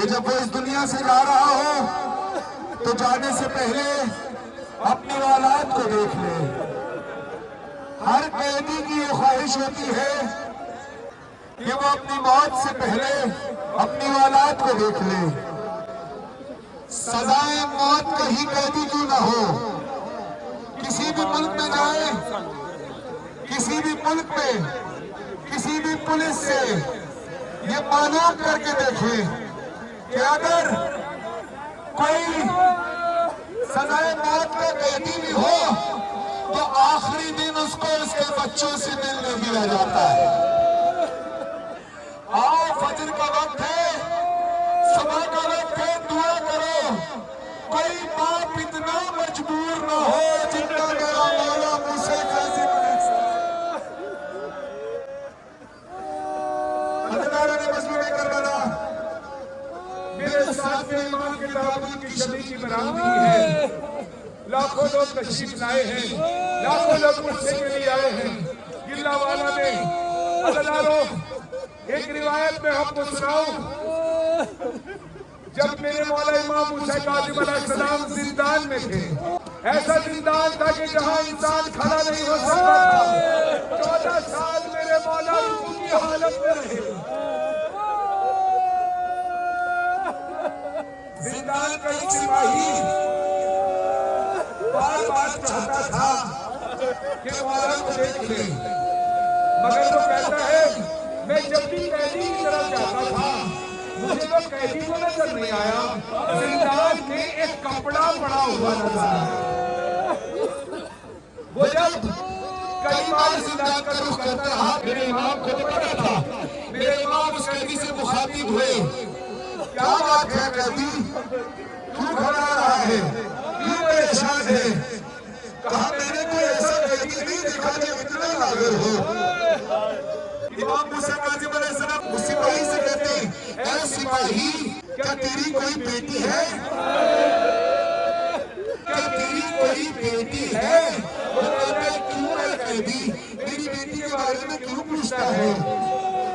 کہ جب وہ اس دنیا سے جا رہا ہو تو جانے سے پہلے اپنی اولاد کو دیکھ لے۔ ہر قیدی کی یہ خواہش ہوتی ہے کہ وہ اپنی موت سے پہلے اپنی اولاد کو دیکھ لے۔ سزائے موت کہیں قیدی کیوں نہ ہو، کسی بھی ملک میں جائے، کسی بھی ملک میں کسی بھی پولیس سے یہ معلوم کر کے دیکھیں کہ اگر کوئی سزائے موت کا قیدی بھی ہو تو آخری دن اس کو اس کے بچوں سے ملنے دیا جاتا ہے۔ آؤ فجر کا وقت ہے، صبح کا وقت ہے، دعا کرو، کوئی باپ اتنا مجبور نہ ہو جتنا میرا مولا موسیٰ کاظم علیہ السلام۔ حضرات مظلوم کربلا، میرے ساتھ میں امام کے تابوت کی شبی کی برآمدگی ہے۔ لاکھوں لوگ تشریف لائے ہیں، لاکھوں لوگ پرسے کے لیے آئے ہیں۔ گلہ والا میں عزیزانو ایک روایت میں آپ کو سناؤں، جب میرے مولا امام موسیٰ کاظم علیہ السلام زندان میں تھے، ایسا زندان تھا کہ جہاں انسان کھڑا نہیں ہو سکتا تھا۔ 14 سال میرے مولا روح کی حالت میں رہے۔ زندان کا ایک سپاہی بار بار چاہتا تھا کہ مولا کو دیکھ لے، مگر وہ کہتا ہے میں جب بھی قیدی کی طرف جاتا تھا مجھے تو قیدی کو نظر نہیں آیا، زندان میں ایک کپڑا پڑا ہوا نظر آیا۔ وہ جب کئی بار زندان کا رخ کرتا رہا، میرے امام کو پتا تھا، میرے امام اس قیدی سے مخاطب ہوئے، کیا بات ہے قیدی، کیوں گھبرا رہا ہے، کیوں پریشان ہے؟ کہا میں نے کوئی ایسا قیدی نہیں دیکھا کہ اتنا لاغر ہو۔ امام موسیٰ کاظم علیہ السلام اس سپاہی سے کہتے ہیں اے سپاہی کیا تیری کوئی بیٹی ہے؟ کیا تیری کوئی بیٹی ہے؟ وہ کہتا ہے کیوں ہے قیدی، میری بیٹی کے بارے میں کیوں پوچھتا ہے؟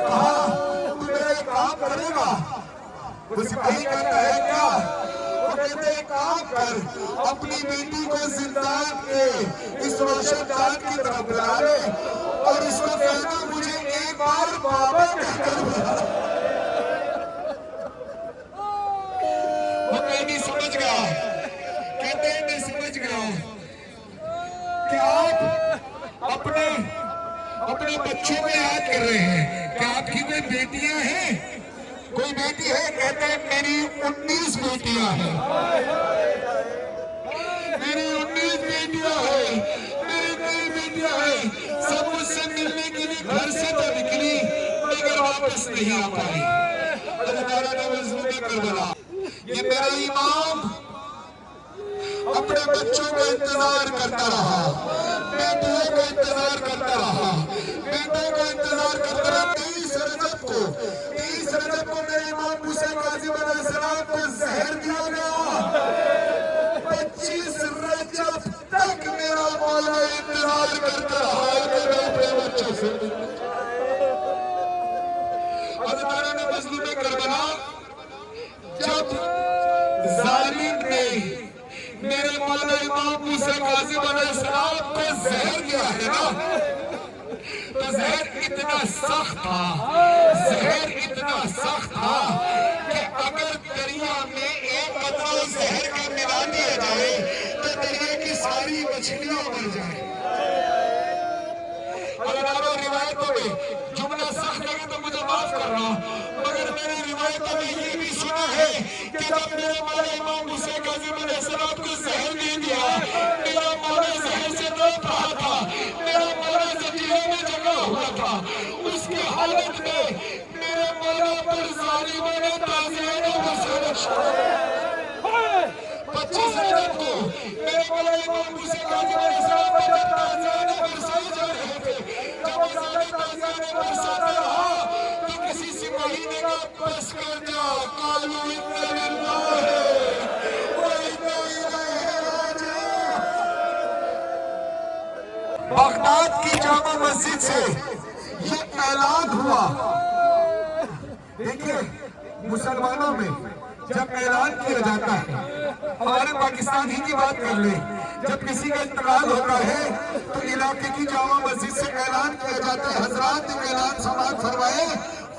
کہا تو میرا ایک کام کرے گا؟ وہ سپاہی کہتا ہے کیا؟ وہ کہتا ہے ایک کام کر، اپنی بیٹی کو زندان کے اس روشن چاند کی طرف بلا لے اور اس کو کہنا مجھے ایک بار بابا کہہ کر بلا۔ وہ قیدی سمجھ گیا، کہتے ہیں میں سمجھ گیا کہ آپ اپنے بچوں میں یاد کر رہے ہیں کہ آپ کی کوئی بیٹیاں ہیں، کوئی بیٹی ہے؟ کہتے ہیں میری 19 بیٹیاں ہیں، میری 19 بیٹیاں ہیں، میری کئی بیٹیاں ہیں، سب مجھ سے ملنے کے لیے گھر سے تو نکلی مگر واپس نہیں آ پائی۔ حضرات مظلوم کربلا، یہ میرا امام اپنے بچوں کا انتظار کرتا رہا، بیٹیوں کا انتظار کرتا رہا، بیٹوں کا انتظار کرتا رہا۔ 30 رجب کو میرے امام موسیٰ کاظم علیہ السلام کو زہر دیا گیا۔ 25 رجب تک میرا مولا انتظار کرتا رہا کہ میں اپنے بچوں سے ملوں۔ حضرات مظلوم کربلا، جب ظالم نے میرے مولا امام موسیٰ کاظم علیہ السلام کو زہر دیا ہے نا، تو زہر اتنا سخت تھا کہ اگر دریا میں ایک قطرہ زہر کا ملا دیا جائے تو دریا کی ساری مچھلیاں مر جائیں۔ حضرات روایتوں میں جملہ سخت لگے تو مجھے معاف کرنا، مگر میری روایتوں میں یہ بھی سنا ہے کہ جب میرے مولا امام موسیٰ کاظم علیہ السلام کو زہر دے دیا، میرا مولا زہر سے تڑپ رہا تھا، میرا مولا زنجیروں میں جگا ہوا تھا، اس کی حالت میں میرے مولا پر ظالموں نے تعزیروں کو سرک شاہ۔ 25 رجب کو میرے مولا امام موسیٰ کاظم علیہ السلام پر جب تعزیروں پر برسائی جا رہے تھے، جب وہ زیادہ تعزیروں پر برساتا رہا تو کسی سپاہی نے کہا بس کر جا، قالوا انا للہ و انا الیہ راجعون۔ بغداد کی جامع مسجد سے یہ اعلان ہوا، دیکھیں مسلمانوں میں جب اعلان کیا جاتا ہے، ہمارے پاکستان ہی کی بات کر لیں، جب کسی کا انتقال ہوتا ہے تو علاقے کی جامع مسجد سے اعلان کیا جاتا ہے، حضرات نے اعلان سماعت فرمائے،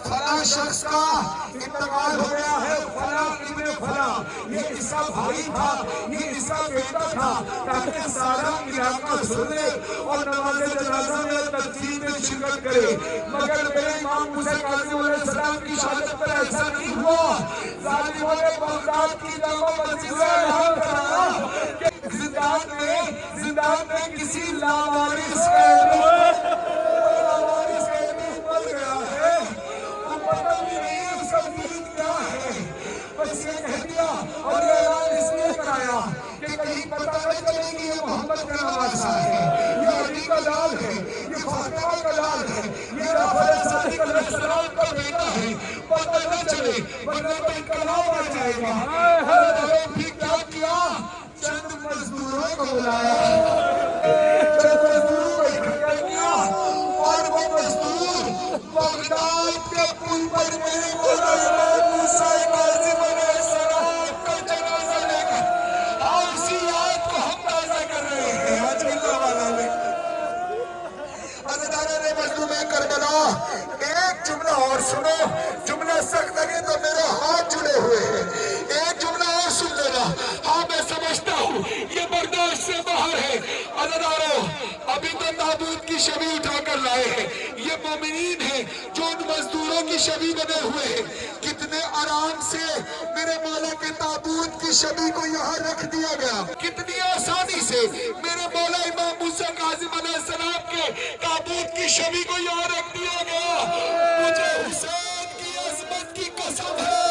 فلاں شخص کا انتقال ہو گیا ہے، فلاں ابن فلاں، یہ اس کا بھائی تھا، یہ اس کا بیٹا تھا، تاکہ سارا علاقہ سنے اور نماز جنازہ میں تقسیم میں شرکت کرے۔ مگر میرے امام موسیٰ کاظم علیہ السلام کی شہادت پر ایسا نہیں ہوا۔ ظالموں نے بغداد کی جامع مسجد سے اعلان کرایا کہ زندان میں کسی لاوارث قیدی مر گیا ہے، پتہ نہیں اس کا دین کیا ہے، بس یہ کہہ دیا اور یہ اعلان اس لیے کرایا کہ کہیں پتہ نہ چلے کہ یہ محمد کا نواسہ ہے، یہ علی کا لال ہے، یہ فاطمہ کا لال ہے، یہ جعفر صادق علیہ السلام کا بیٹا ہے، پتہ نہ چلے ورنہ تو انقلاب آ جائے گا۔ اور بھی کیا کیا، چند مزدوروں کو بلایا، چند مزدوروں کو اکٹھا کیا اور وہ مزدور بغداد کے پل پر میرے مولا امام موسیٰ کاظم علیہ السلام کا جنازہ لے کر اور اسی آیت کو ہم تازہ کر رہے ہیں آج اللہ والا میں۔ عزیزانِ مظلوم کربلا، ایک جملہ اور سنو، جملہ سخت لگے تو میرے ہاتھ جڑے ہوئے ہیں، ایک جملہ اور سن لینا۔ ہاں میں سمجھتا ہوں یہ برداشت سے باہر ہے۔ عزیزانو، ابھی تو تابوت کی شبی اٹھا کر لائے ہیں، یہ مومنین ہیں جو ان مزدوروں کی شبی بنے ہوئے ہیں۔ کتنے آرام سے میرے مولا کے تابوت کی شبی کو یہاں رکھ دیا گیا، کتنی آسانی سے میرے مولا امام موسیٰ کاظم علیہ السلام کے تابوت کی شبی کو یہاں رکھ دیا گیا۔ مجھے حسین کی عظمت کی قسم ہے،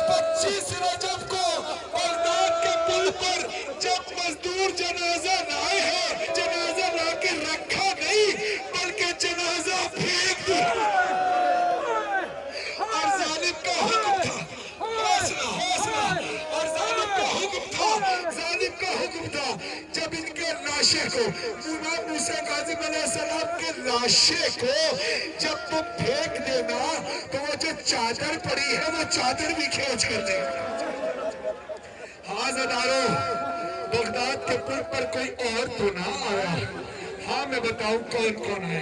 25 رجب کو بغداد کے پل پر جب مزدور جنازہ لائے ہیں، جنازہ لا کے رکھا نہیں بلکہ جنازہ پھینک دیا، اور ظالم کا حکم تھا، حوصلہ، اور ظالم کا حکم تھا جب ان کے لاشے کو، امام موسیٰ کاظم علیہ السلام کے لاشے کو جب تم پھینک دینا تو وہ جو چادر پڑی ہے وہ چادر بھی کھینچ کر دے۔ ہاں زدارو، بغداد کے پل پر کوئی اور تو نہ آیا؟ ہاں میں بتاؤں کون کون آیا۔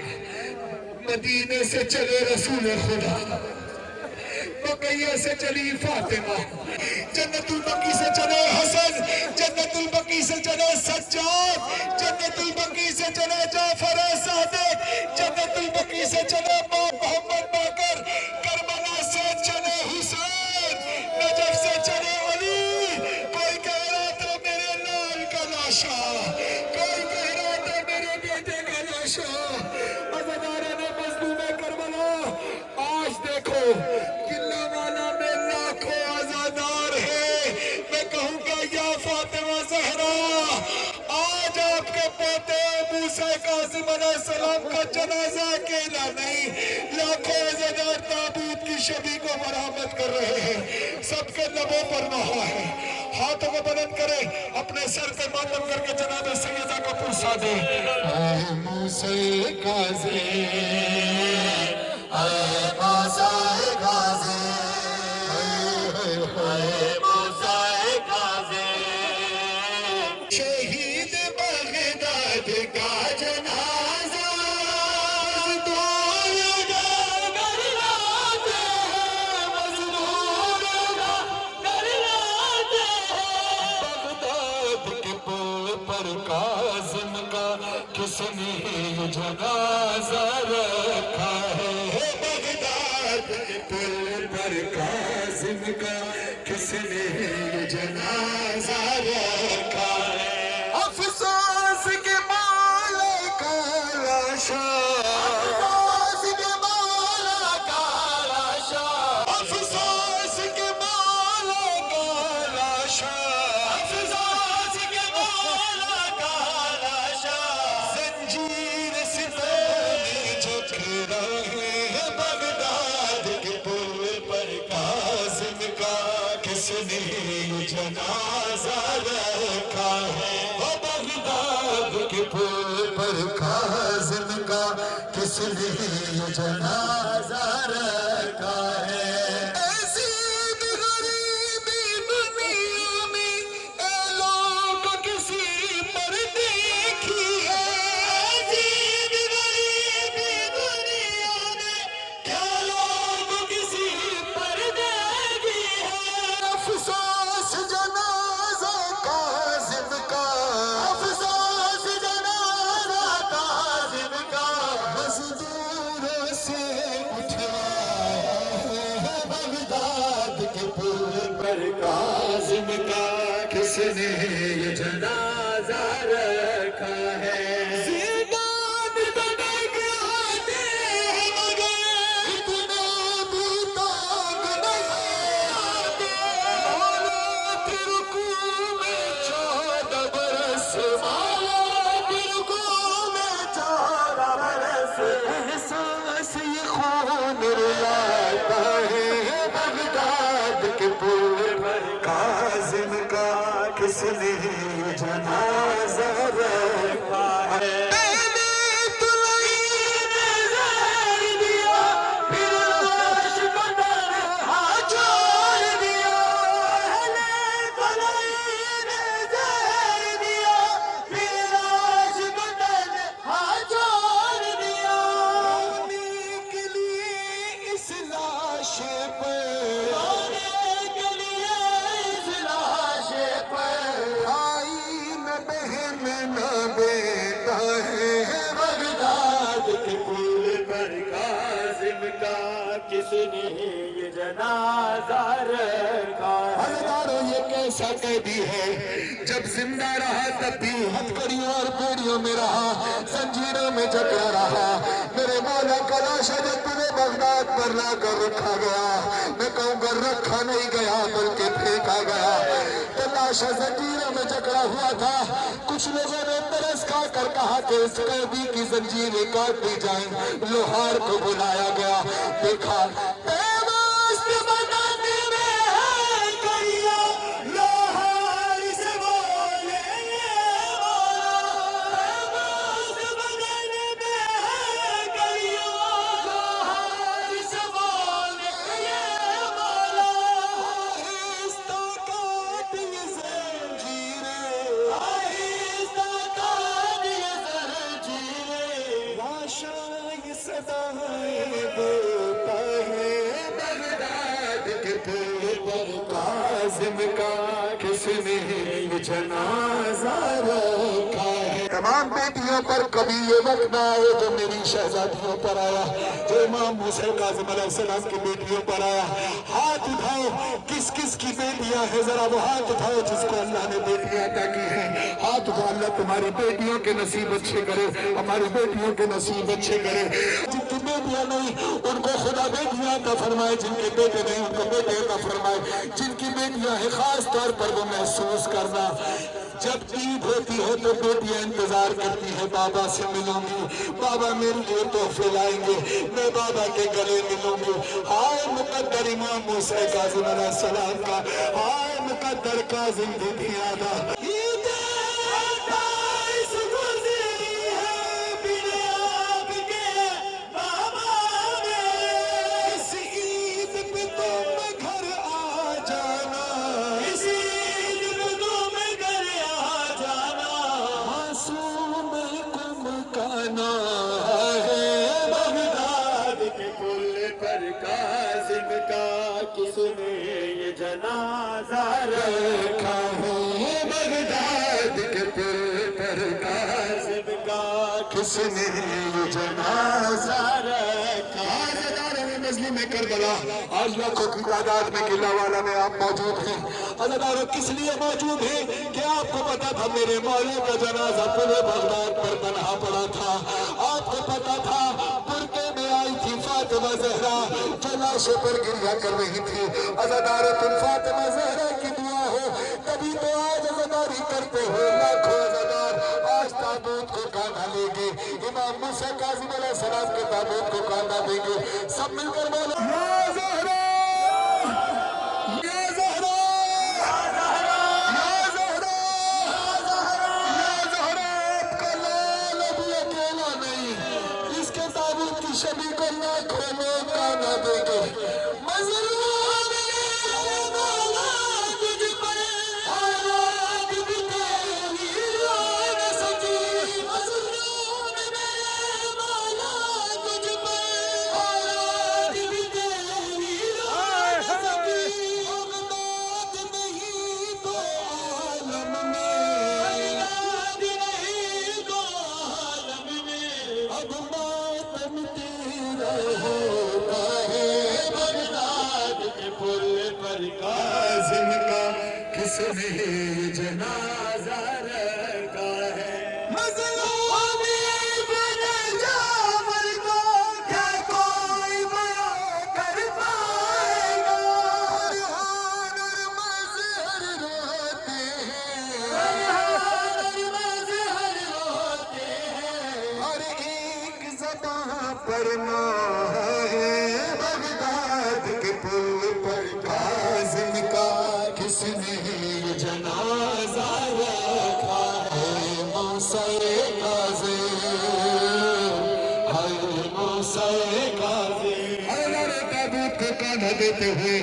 مدینے سے چلے رسول خدا، بقیہ سے چلی فاطمہ، جنت البقیع سے چلے حسن، جنت البقیع سے چلے سجاد، جنت البقیع سے چلے جعفر صادق، جنت البقیع سے چلے محمد باقر، کربلا سے چلے حسین، نجف سے چلے علی۔ کوئی کہہ رہا تھا میرے لال کا لاشا، کوئی کہہ رہا تھا میرے بیٹے کا لاشا۔ عزیزانِ مظلوم کربلا، آج دیکھو قلعہ والا میں لاکھوں عزادار ہیں، میں کہوں گا یا فاطمہ زہرا، آج آپ کے پوتے موسیٰ کاظم علیہ السلام کا جنازہ اکیلا نہیں، لاکھوں عزادار تابوت کی شبی کو مرحمت کر رہے ہیں، سب کے لبوں پر وہاں ہے۔ ہاتھوں کو بلند کریں، اپنے سر پہ ماتم کر کے جناب سیدہ کو پرسا دیں۔ اے موسیٰ کاظم، اے موسیٰ کاظم، اے موسیٰ کاظم، شہید بغداد کا جنازہ مزدور گر لاتے ہیں، مزدور گر لاتے ہیں۔ بغداد کے پل پر کاظم کا کس نے جنازہ رکھا ہے، بغداد کے پل پر کاظم کا کس نے جنازہ رکھا ہے۔ افسوس کے مالے کا لاشا، افسوس کے مالے کا لاشا، افسوس کے مالے کا لاشا، افسوس کے مالے کا لاشا، زنجیر ستانے جھک رہے ہیں، بغداد کے پل پر کاظم کا کس نے جنازہ رکھا ہے، بغداد کے پل پر کاظم کا کس نے جنازہ رکھا ہے۔ ایسی پر کاظم کا کس نے یہ جنازہ رکھا ہے زندان بنا کے آتے ہیں مگر اتنا بھی تانگ نہیں آتے مولا پھر رکوع میں 14 برس مولا پھر رکوع میں 14 برس احساس یہ خون رلاتا ہے بغداد کے پل پر کاظم کا کس نے جنازہ رکھا ہے کس نے یہ جنازہ رکھا حضرتارو یہ کیسا قیدی ہے جب زندہ رہا تب بھی ہتھکڑیوں اور بیڑیوں میں رہا زنجیروں میں جکڑا رہا میرے مولا کا لاشا جب تمہیں بغداد پر لا کر رکھا گیا میں کہوں گا رکھا نہیں گیا بلکہ پھینکا گیا تو لاشا زنجیروں میں جکڑا ہوا تھا کچھ لوگوں نے ترس کھا کر کہا کہ اس قیدی کی زنجیریں کاٹ دی جائیں لوہار کو بلایا گیا دیکھا پیماست بنانے میں ہے کریا لوہار سے بولے مولا پیماست بنانے میں ہے کریا لوہار سے بولے مولا آہستہ کاٹ یہ زنجیریں آہستہ کاٹ یہ زنجیریں لاشا یہ صدائیں دیتا ہے بغداد کے پل پر کاظم کا کس نے یہ جنازہ رکھا ہے تمام بیٹیوں پر کبھی یہ وقت نہ آئے جو میری شہزادیوں پر آیا جو امام موسیٰ کاظم علیہ السلام کی بیٹیوں پر آیا ہاتھ اٹھاؤ کس کس کی بیٹیاں ہیں ذرا وہ ہاتھ اٹھاؤ جس کو اللہ نے بیٹیاں عطا کی ہیں ہاتھ اٹھاؤ اللہ تمہاری بیٹیوں کے نصیب اچھے کرے ہماری بیٹیوں کے نصیب اچھے کرے جن کی بیٹیاں نہیں ان کو خدا بیٹیاں عطا فرمائے جن کے بیٹے نہیں ان کو بیٹے عطا فرمائے جن کی بیٹیاں ہیں خاص طور پر وہ محسوس کرنا جب عید ہوتی ہے تو بیٹیاں انتظار کرتی ہیں بابا سے ملوں گی بابا میرے لیے تحفے لائیں گے میں بابا کے گلے ملوں گی آئے مقدر امام موسیٰ کاظم علیہ السلام کا آئے مقدر کاظم دیدیانا کس نے یہ جنازہ رکھا ہے بغداد کے پل پر کاظم کا کس نے یہ جنازہ رکھا ہے مظلوم کربلا آج لاکھوں کی تعداد میں قلعہ والا میں آپ موجود ہیں عزیزانو کس لیے موجود ہیں کہ آپ کو پتا تھا میرے مولا کا جنازہ پورے بغداد پر تنہا پڑا تھا آپ کو پتا تھا برقعے میں آئی تھی فاطمہ زہرا جو لاشوں پر گریہ کر رہی تھی عزیزانو تم فاطمہ زہرا کی دعا ہو تبھی تو آج عزیزاری کرتے ہو لاکھوں عزیزان آج تابوت کو کاندھا لے گے امام موسیٰ کاظم علیہ السلام کے تابوت کو کاندھا دیں گے سب مل کر بولو یا زہرا یا زہرا یا زہرا یا زہرا یا زہرا یا زہرا آپ کا لال ابھی اکیلا نہیں اس کے تابوت کی شبی کو لاکھوں لوگ کاندھا دیں گے مظلوم میرے مولا تجھ پر آراد بھی تیری روح سجی مظلوم میرے مولا تجھ پر آراد بھی تیری پر کاظم کا کس نے جنازہ رکھا ہے مظلوم ابن جعفر کو کیا کوئی بیان کر پائے گا ریحان اور مظہر روتے ہیں ریحان اور مظہر روتے ہیں ہر ایک زبان پر ہے بغداد کے پل پر کاظم کا کس نے یہ جنازہ رکھا ہے موسیٰ کاظم ہے موسیٰ کاظم اللہ تابوت کو کاندھا دیتے ہوئے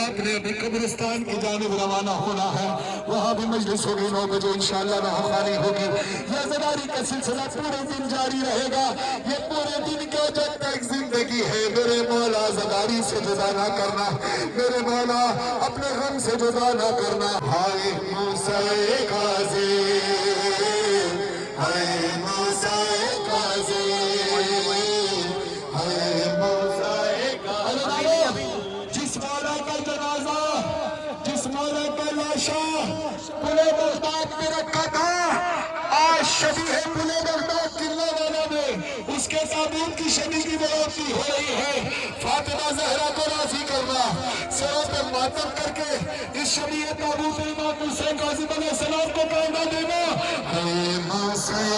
آپ نے ابھی قبرستان کی جانب روانہ ہونا ہے وہاں بھی مجلس ہوگی 9 بجے انشاءاللہ وہاں خالی ہوگی یہ زداری کا سلسلہ پورے دن جاری رہے گا یہ پورے دن کے جب تک زندگی ہے میرے مولا زداری سے جدا نہ کرنا میرے مولا اپنے غم سے جدا نہ کرنا ہائے موسیٰ کاظم ہائے موسیٰ کاظم ہائے موسیٰ کاظم جس مولا کا جنازہ جس مولا کا لاشا پلے بغداد میں رکھا تھا آج شبیہ پلے بغداد قلعہ والا میں اس کے تابوت کی شبی کی بڑھوتی ہو رہی ہے فاطمہ زہرا کو راضی کرنا سروں پہ ماتم کر کے اس شبیہ تابوت امام حسین کاظم علیہ السلام کو کہنا دینا اے موسیٰ